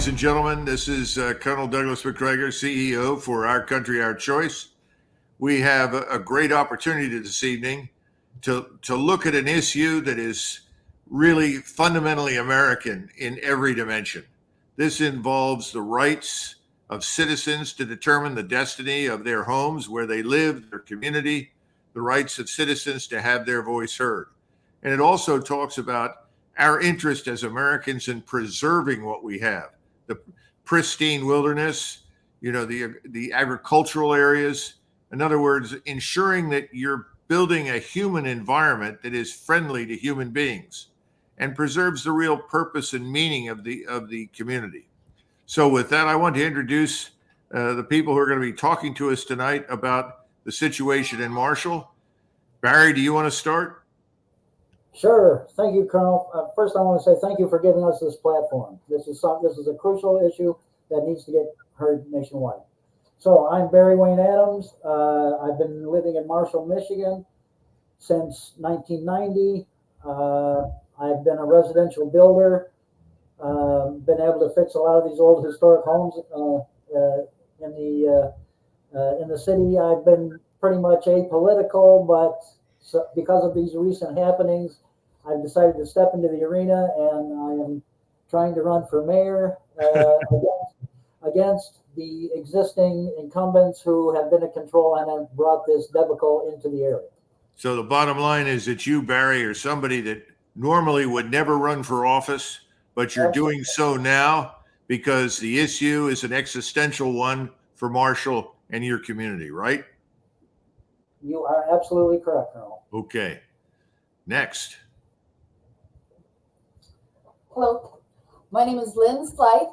and gentlemen, this is Colonel Douglas Macgregor, CEO for Our Country, Our Choice. We have a great opportunity this evening to look at an issue that is really fundamentally American in every dimension. This involves the rights of citizens to determine the destiny of their homes, where they live, their community, the rights of citizens to have their voice heard. And it also talks about our interest as Americans in preserving what we have, the pristine wilderness, the agricultural areas. In other words, ensuring that you're building a human environment that is friendly to human beings and preserves the real purpose and meaning of the community. So with that, I want to introduce the people who are going to be talking to us tonight about the situation in Marshall. Barry, do you want to start? Sure. Thank you, Colonel. First, I want to say thank you for giving us this platform. This is a crucial issue that needs to get heard nationwide. So I'm Barry Wayne Adams. I've been living in Marshall, Michigan since 1990. I've been a residential builder, been able to fix a lot of these old historic homes in the city. I've been pretty much apolitical, but because of these recent happenings, I've decided to step into the arena, and I am trying to run for mayor against the existing incumbents who have been in control and have brought this debacle into the area. So the bottom line is that you, Barry, are somebody that normally would never run for office, but you're doing so now because the issue is an existential one for Marshall and your community, right? You are absolutely correct, Colonel. Okay. Next. Hello, my name is Lynn Slide,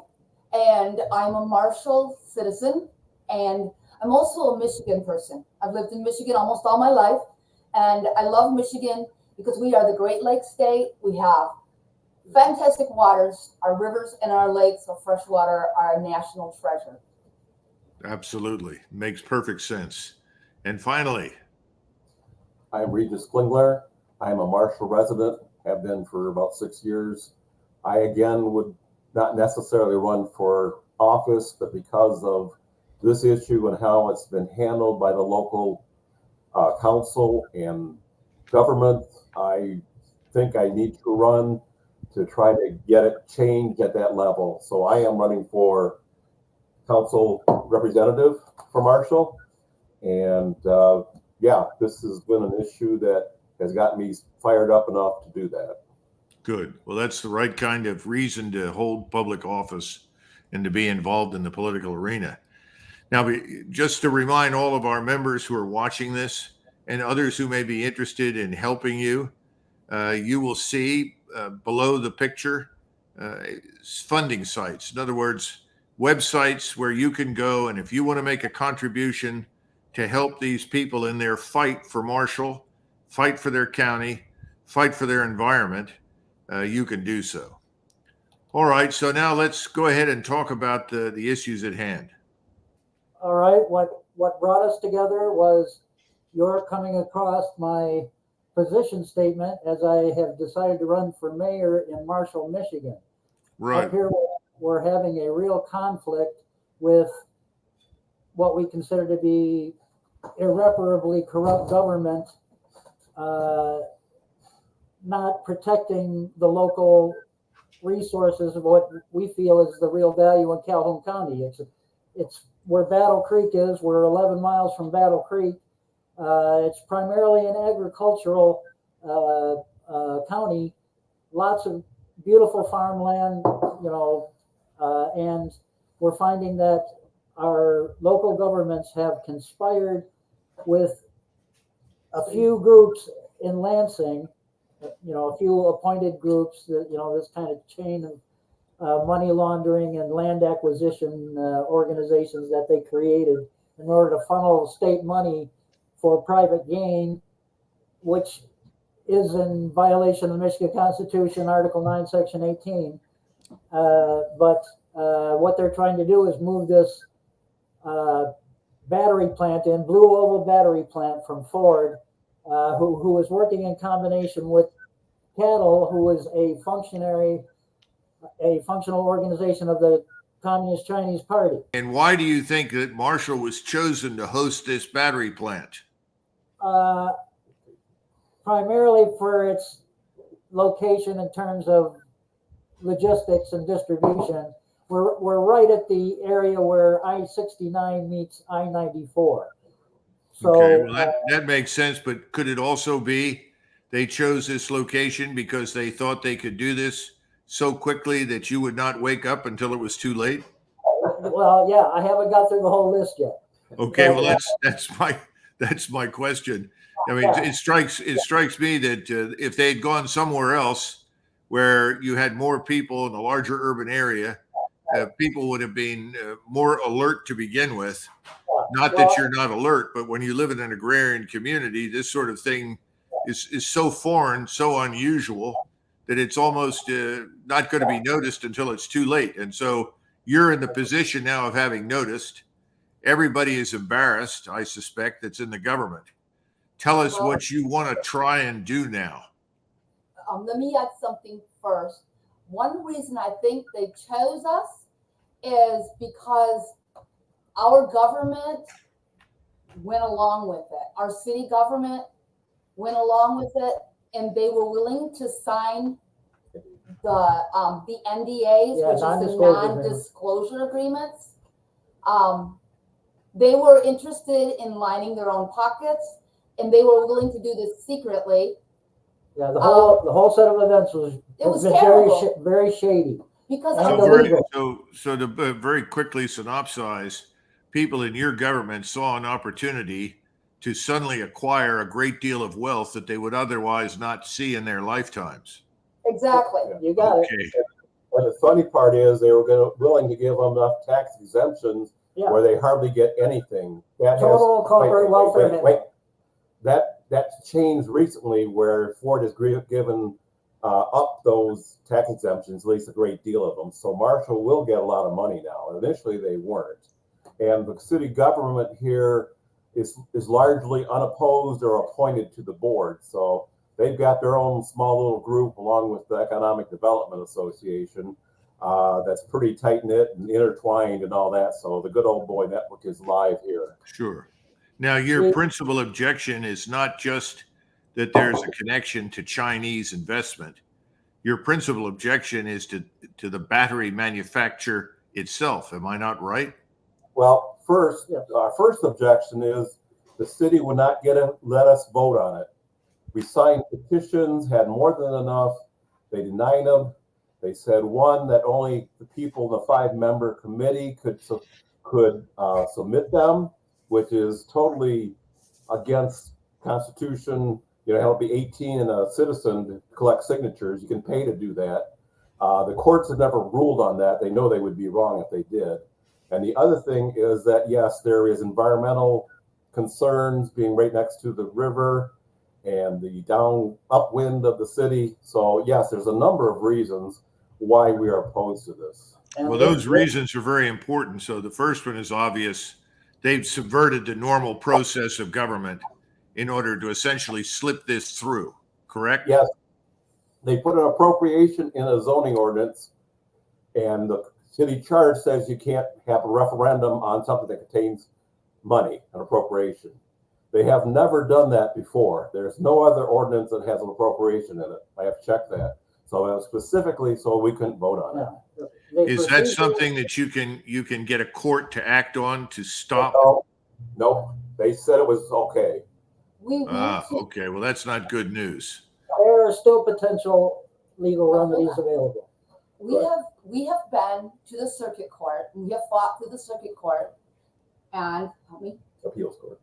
and I'm a Marshall citizen, and I'm also a Michigan person. I've lived in Michigan almost all my life, and I love Michigan because we are the Great Lakes state. We have fantastic waters. Our rivers and our lakes of fresh water are a national treasure. Absolutely. Makes perfect sense. And finally, I'm Regis Klingler. I'm a Marshall resident, have been for about 6 years. I, again, would not necessarily run for office, but because of this issue and how it's been handled by the local council and government, I think I need to run to try to get it changed at that level. So I am running for council representative for Marshall. And yeah, this has been an issue that has got me fired up enough to do that. good. Well, that's the right kind of reason to hold public office and to be involved in the political arena. Now, just to remind all of our members who are watching this and others who may be interested in helping you, you will see below the picture funding sites. In other words, websites where you can go, and if you want to make a contribution to help these people in their fight for Marshall, fight for their county, fight for their environment, you can do so. All right, so now let's go ahead and talk about the issues at hand. All right, what brought us together was your coming across my position statement as I have decided to run for mayor in Marshall, Michigan. Right. Up here, we're having a real conflict with what we consider to be irreparably corrupt government, not protecting the local resources of what we feel is the real value in Calhoun County. It's where Battle Creek is. We're 11 miles from Battle Creek. It's primarily an agricultural county, lots of beautiful farmland, and we're finding that our local governments have conspired with a few groups in Lansing, a few appointed groups that, this kind of chain of money laundering and land acquisition organizations that they created in order to funnel state money for private gain, which is in violation of the Michigan Constitution, Article 9, Section 18. But what they're trying to do is move this battery plant in, Blue Oval battery plant from Ford, who was working in combination with Cattle, who is a functional organization of the Communist Chinese Party. And why do you think that Marshall was chosen to host this battery plant? Primarily for its location in terms of logistics and distribution. We're right at the area where I-69 meets I-94. So, Okay, well, that makes sense, but could it also be they chose this location because they thought they could do this so quickly that you would not wake up until it was too late? well, yeah, I haven't got through the whole list yet. Okay, But, well, that's my question. I mean, it strikes me that if they had gone somewhere else where you had more people in a larger urban area, people would have been more alert to begin with. Not that you're not alert, but when you live in an agrarian community, this sort of thing is so foreign, so unusual that it's almost not going to be noticed until it's too late. And so you're in the position now of having noticed. Everybody is embarrassed, I suspect, that's in the government. Tell us what you want to try and do now. Let me add something first. One reason I think they chose us is because our government went along with it. Our city government went along with it, and they were willing to sign the NDAs, which is the non-disclosure agreements. They were interested in lining their own pockets, and they were willing to do this secretly. Yeah, the whole set of events was very shady. Because so to very quickly synopsize, people in your government saw an opportunity to suddenly acquire a great deal of wealth that they would otherwise not see in their lifetimes. Exactly. You got it. And the funny part is they were willing to give them enough tax exemptions where they hardly get anything. That Total corporate welfare. Wait. That's changed recently where Ford has given up those tax exemptions, at least a great deal of them. So Marshall will get a lot of money now. Initially, they weren't. And the city government here is largely unopposed or appointed to the board. So they've got their own small little group along with the Economic Development Association that's pretty tight-knit and intertwined and all that. So the good old boy network is live here. Sure. Now, your principal objection is not just that there's a connection to Chinese investment. Your principal objection is to the battery manufacturer itself. Am I not right? Well, our first objection is the city would not let us vote on it. We signed petitions, had more than enough. They denied them. They said, one, that only the people in the 5-member committee could submit them, which is totally against Constitution. You know, it has to be 18 and a citizen to collect signatures. You can pay to do that. The courts have never ruled on that. They know they would be wrong if they did. And the other thing is that, yes, there is environmental concerns being right next to the river and the upwind of the city. So, yes, there's a number of reasons why we are opposed to this. Well, those reasons are very important. So the first one is obvious. They've subverted the normal process of government in order to essentially slip this through, correct? Yes. They put an appropriation in a zoning ordinance, and the city charge says you can't have a referendum on something that contains money, an appropriation. They have never done that before. There's no other ordinance that has an appropriation in it. I have checked that. So it was specifically so we couldn't vote on it. Is that something that you can get a court to act on to stop? No. They said it was okay. Okay. Well, that's not good news. There are still potential legal remedies available. We have been to the circuit court. We have fought through the circuit court, and appeals court.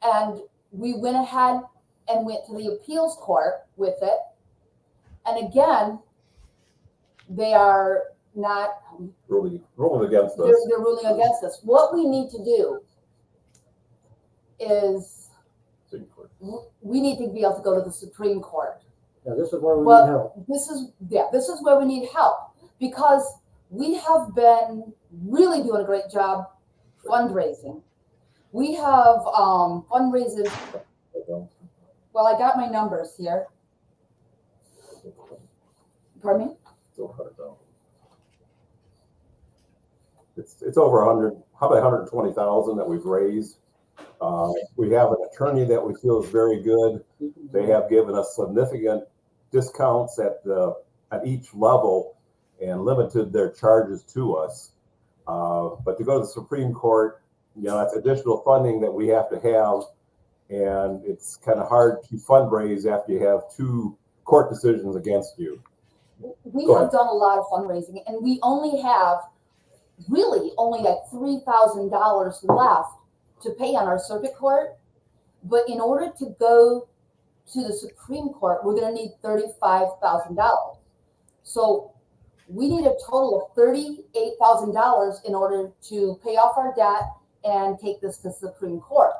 And we went ahead and went to the appeals court with it. And again, they are not ruling against us. They're ruling against us. What we need to do is we need to be able to go to the Supreme Court. Yeah, this is where we need help. This is where we need help, because we have been really doing a great job fundraising. We have fundraisers. Well, I got my numbers here. Pardon me? it's over 100, probably 120,000 that we've raised. We have an attorney that we feel is very good. They have given us significant discounts at each level and limited their charges to us. But to go to the Supreme Court, that's additional funding that we have to have, and it's kind of hard to fundraise after you have 2 court decisions against you. We have done a lot of fundraising, and we only have really only like $3,000 left to pay on our circuit court. But in order to go to the Supreme Court, we're going to need $35,000. So we need a total of $38,000 in order to pay off our debt and take this to Supreme Court.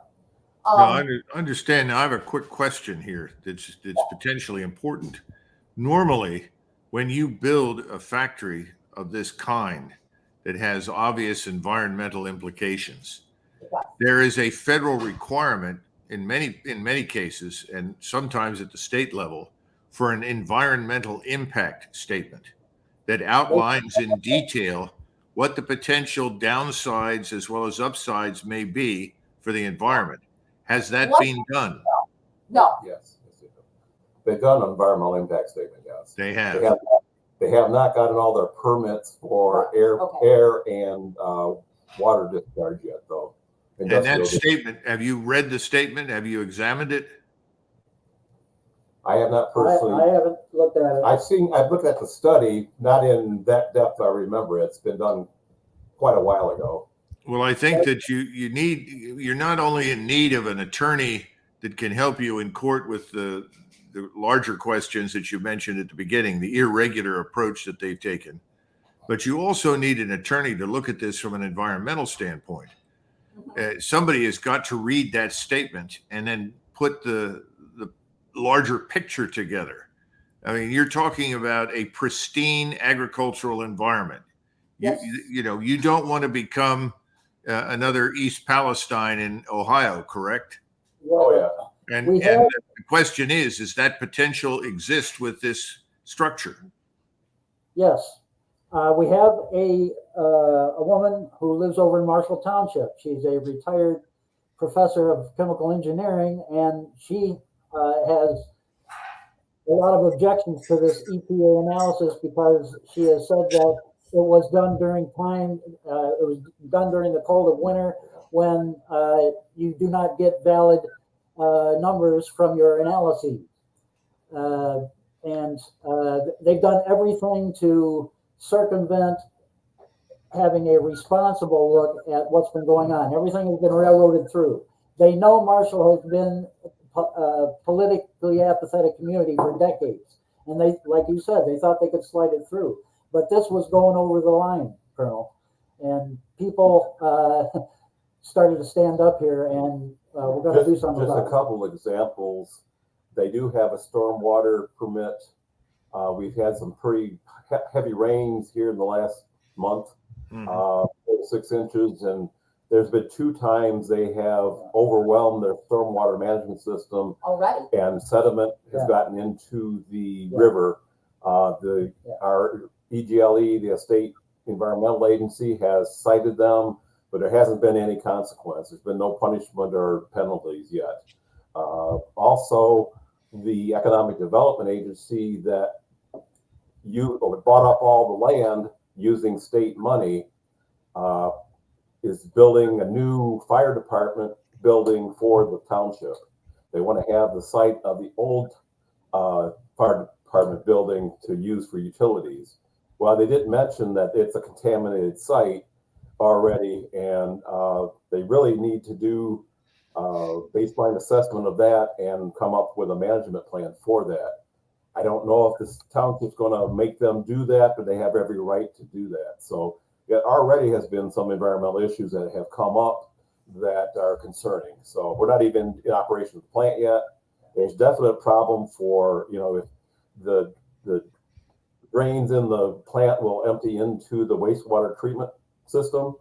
Now, I understand. Now, I have a quick question here that's potentially important. Normally, when you build a factory of this kind that has obvious environmental implications, there is a federal requirement in many cases, and sometimes at the state level, for an environmental impact statement that outlines in detail what the potential downsides as well as upsides may be for the environment. Has that been done? No. Yes. They've done an environmental impact statement, yes. They have. They have not gotten all their permits for air and water discharge yet, though. And that statement, have you read the statement? Have you examined it? I have not personally. I haven't looked at it. I've looked at the study, not in that depth. I remember it's been done quite a while ago. Well, I think that you're not only in need of an attorney that can help you in court with the larger questions that you mentioned at the beginning, the irregular approach that they've taken, but you also need an attorney to look at this from an environmental standpoint. Somebody has got to read that statement and then put the larger picture together. I mean, you're talking about a pristine agricultural environment. Yes. You don't want to become another East Palestine in Ohio, correct? Oh, yeah. And the question is, does that potential exist with this structure? Yes. We have a woman who lives over in Marshall Township. She's a retired professor of chemical engineering, and she has a lot of objections to this EPA analysis because she has said that it was done during it was done during the cold of winter when you do not get valid numbers from your analyses. And they've done everything to circumvent having a responsible look at what's been going on. Everything has been railroaded through. They know Marshall has been a politically apathetic community for decades. And they, like you said, they thought they could slide it through. But this was going over the line, Colonel. And people started to stand up here, and we're going to do something about it. Just a couple examples. They do have a stormwater permit. We've had some pretty heavy rains here in the last month, 6 inches, and there's been 2 times they have overwhelmed their stormwater management system Already. and sediment has gotten into the river. Our EGLE, the State Environmental Agency, has cited them, but there hasn't been any consequence. There's been no punishment or penalties yet. Also, the Economic Development Agency that bought up all the land using state money is building a new fire department building for the township. They want to have the site of the old fire department building to use for utilities. Well, they didn't mention that it's a contaminated site already, and they really need to do baseline assessment of that and come up with a management plan for that. I don't know if this township's going to make them do that, but they have every right to do that. So there already has been some environmental issues that have come up that are concerning. So we're not even in operation of the plant yet. There's definite problem for, if the drains in the plant will empty into the wastewater treatment system.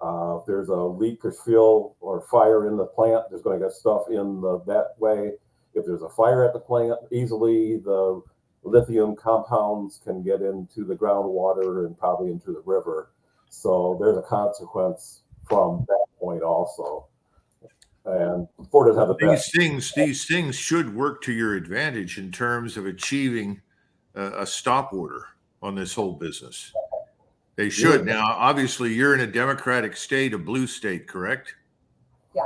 If there's a leak or spill or fire in the plant, there's going to get stuff in that way. If there's a fire at the plant, easily the lithium compounds can get into the groundwater and probably into the river. So there's a consequence from that point also. And Ford does have the best. These things should work to your advantage in terms of achieving a stop order on this whole business. They should. Now, obviously, you're in a Democratic state, a blue state, correct? Yeah.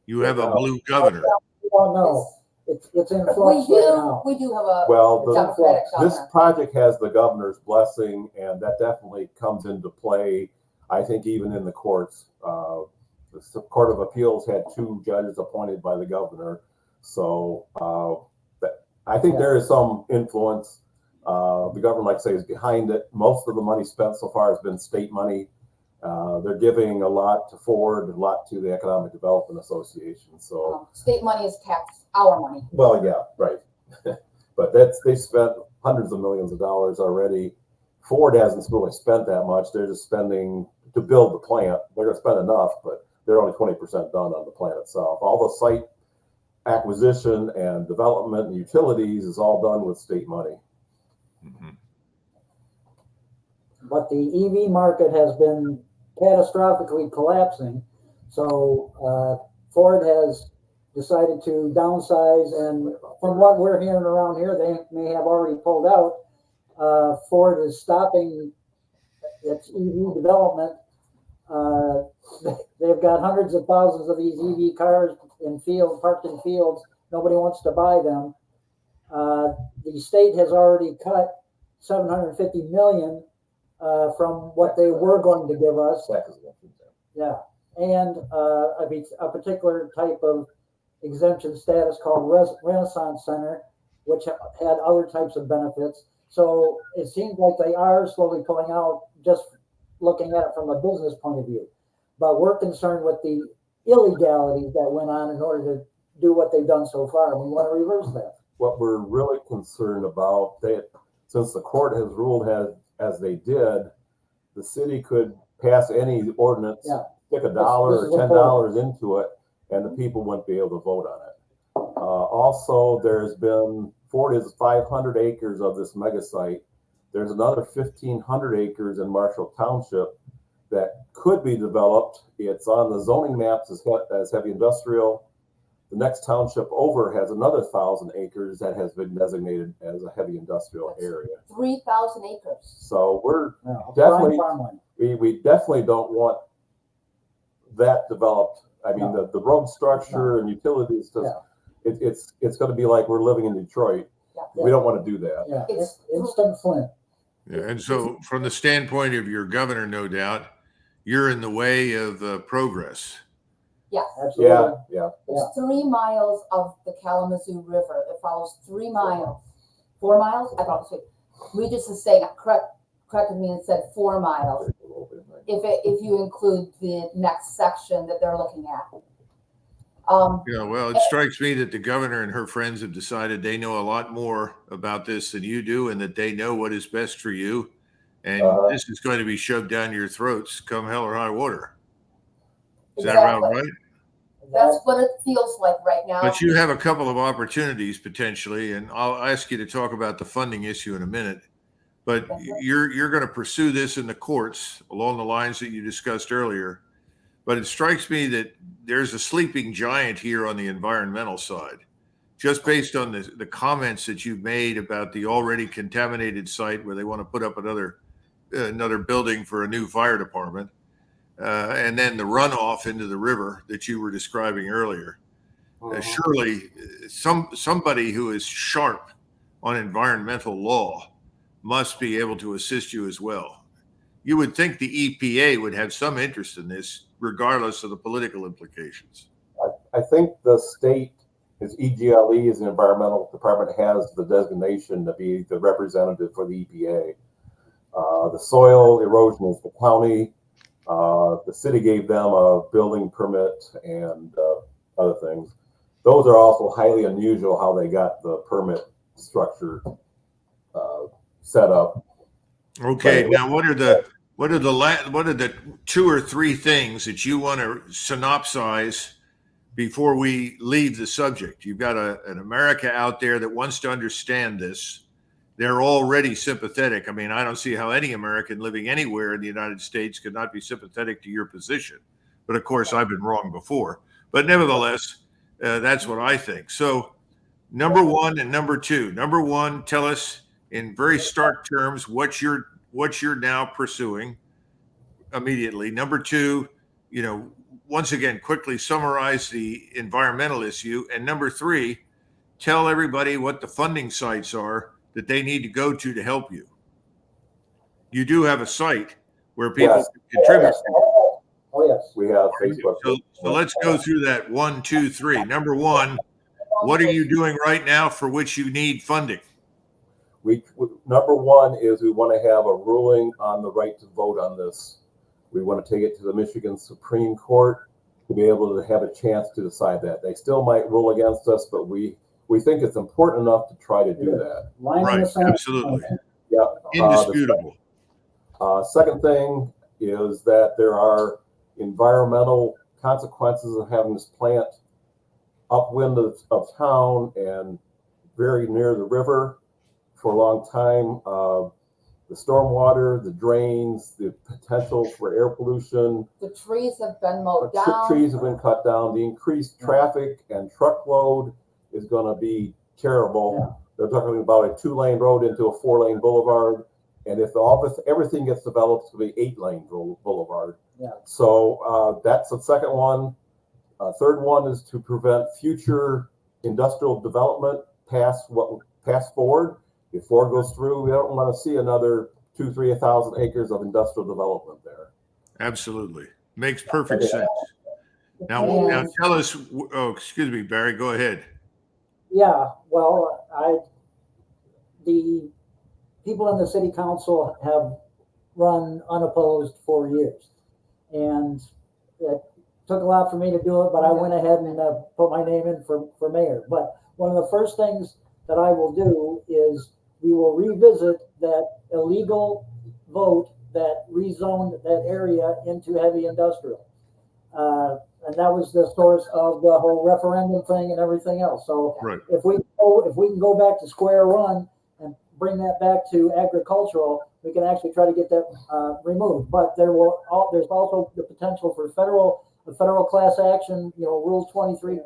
You have a blue governor. Well, no, it's in We flux right now. do have a Well, Democratic this governor. project has the governor's blessing, and that definitely comes into play, I think, even in the courts. The Court of Appeals had 2 judges appointed by the governor. So I think there is some influence. The government, like I say, is behind it. Most of the money spent so far has been state money. They're giving a lot to Ford, a lot to the Economic Development Association. So state money is taxed, our money. well, yeah, right. But they spent hundreds of millions of dollars already. Ford hasn't really spent that much. They're just spending to build the plant. They're going to spend enough, but they're only 20% done on the plant itself. All the site acquisition and development and utilities is all done with state money. Mhm. But the EV market has been catastrophically collapsing. So Ford has decided to downsize, and from what we're hearing around here, they may have already pulled out. Ford is stopping its EV development. They've got hundreds of thousands of these EV cars parked in fields. Nobody wants to buy them. The state has already cut $750 million from what they were going to give us. Yeah, and a particular type of exemption status called Renaissance Center, which had other types of benefits. So it seems like they are slowly pulling out, just looking at it from a business point of view. But we're concerned with the illegalities that went on in order to do what they've done so far, and we want to reverse that. What we're really concerned about, since the court has ruled as they did, the city could pass any ordinance, stick $1 or $10 into it, and the people wouldn't be able to vote on it. Also, Ford is 500 acres of this mega site. There's another 1,500 acres in Marshall Township that could be developed. It's on the zoning maps as heavy industrial. The next township over has another 1,000 acres that has been designated as a heavy industrial area. 3,000 acres. So we're definitely, we definitely don't want that developed. I mean, the road structure and utilities, it's going to be like we're living in Detroit. We don't want to do that. Yeah, it's instant Flint. Yeah, and so from the standpoint of your governor, no doubt, you're in the way of progress. Yeah, absolutely. Yeah. It's 3 miles of the Kalamazoo River. It follows 3 miles. 4 miles? I thought it was. Regis is saying, corrected me and said 4 miles. If you include the next section that they're looking at. Well, it strikes me that the governor and her friends have decided they know a lot more about this than you do, and that they know what is best for you. And this is going to be shoved down your throats come hell or high water. Is that about right? That's what it feels like right now. But you have a couple of opportunities potentially, and I'll ask you to talk about the funding issue in a minute. But you're going to pursue this in the courts along the lines that you discussed earlier. But it strikes me that there's a sleeping giant here on the environmental side, just based on the comments that you've made about the already contaminated site where they want to put up another building for a new fire department, and then the runoff into the river that you were describing earlier. Surely somebody who is sharp on environmental law must be able to assist you as well. You would think the EPA would have some interest in this, regardless of the political implications. I think the state, its EGLE, as the environmental department, has the designation to be the representative for the EPA. The soil erosion is the county. The city gave them a building permit and other things. Those are also highly unusual how they got the permit structure set up. Okay, now what are the 2 or 3 things that you want to synopsize before we leave the subject? You've got an America out there that wants to understand this. they're already sympathetic. I mean, I don't see how any American living anywhere in the United States could not be sympathetic to your position. But of course, I've been wrong before. But nevertheless, that's what I think. So, number one and number two. Number one, tell us in very stark terms what you're now pursuing immediately. Number two, once again, quickly summarize the environmental issue. And number three, tell everybody what the funding sites are that they need to go to help you. You do have a site where people Yes. can contribute. Oh, yes. We have Facebook. So let's go through that 1, 2, 3. Number one, what are you doing right now for which you need funding? Number one is we want to have a ruling on the right to vote on this. We want to take it to the Michigan Supreme Court to be able to have a chance to decide that. They still might rule against us, but we think it's important enough to try to do that. Right, absolutely. Yeah. Indisputable. Second thing is that there are environmental consequences of having this plant upwind of town and very near the river for a long time. The stormwater, the drains, the potential for air pollution. The trees have been mowed down. Trees have been cut down. The increased traffic and truckload is going to be terrible. Yeah. They're talking about a 2-lane road into a 4-lane boulevard. And if everything gets developed, it's going to be 8-lane boulevard. Yeah. So that's the second one. Third one is to prevent future industrial development past forward. If Ford goes through, we don't want to see another 2,000-3,000 acres of industrial development there. Absolutely. Makes perfect sense. Now tell us, excuse me, Barry, go ahead. Yeah, well, the people in the city council have run unopposed for years. And it took a lot for me to do it, but I went ahead and put my name in for mayor. But one of the first things that I will do is we will revisit that illegal vote that rezoned that area into heavy industrial. And that was the source of the whole referendum thing and everything else. So right. if we can go back to square one and bring that back to agricultural, we can actually try to get that removed. But there's also the potential for a federal class action, Rule 23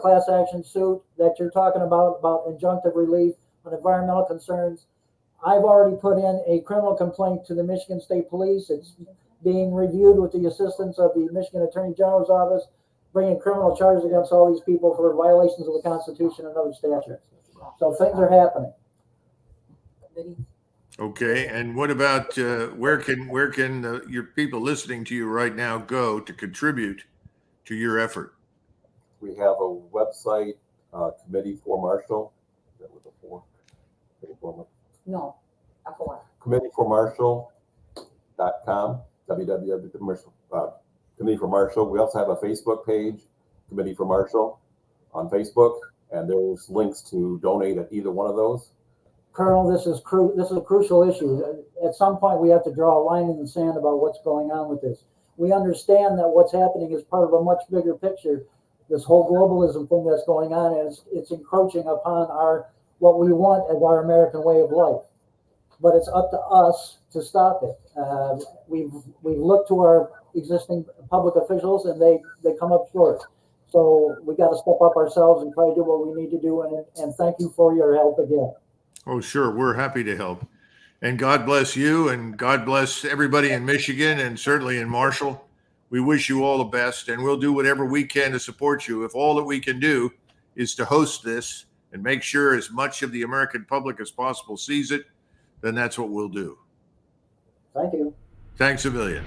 class action suit that you're talking about injunctive relief on environmental concerns. I've already put in a criminal complaint to the Michigan State Police. It's being reviewed with the assistance of the Michigan Attorney General's office, bringing criminal charges against all these people for violations of the Constitution and other statutes. So things are happening. Okay, and what about where can your people listening to you right now go to contribute to your effort? We have a website, Committee for Marshall. Is that with the 4? No, committeeformarshall.com, Committee for Marshall. We also have a Facebook page, Committee for Marshall, on Facebook, and there's links to donate at either one of those. Colonel, this is a crucial issue. At some point, we have to draw a line in the sand about what's going on with this. We understand that what's happening is part of a much bigger picture. This whole globalism thing that's going on is it's encroaching upon what we want as our American way of life. But it's up to us to stop it. We've looked to our existing public officials, and they come up short. So we got to step up ourselves and try to do what we need to do. And thank you for your help again. Oh, sure. We're happy to help. And God bless you, and God bless everybody in Michigan and certainly in Marshall. We wish you all the best, and we'll do whatever we can to support you. If all that we can do is to host this and make sure as much of the American public as possible sees it, then that's what we'll do. Thank you. Thanks a million.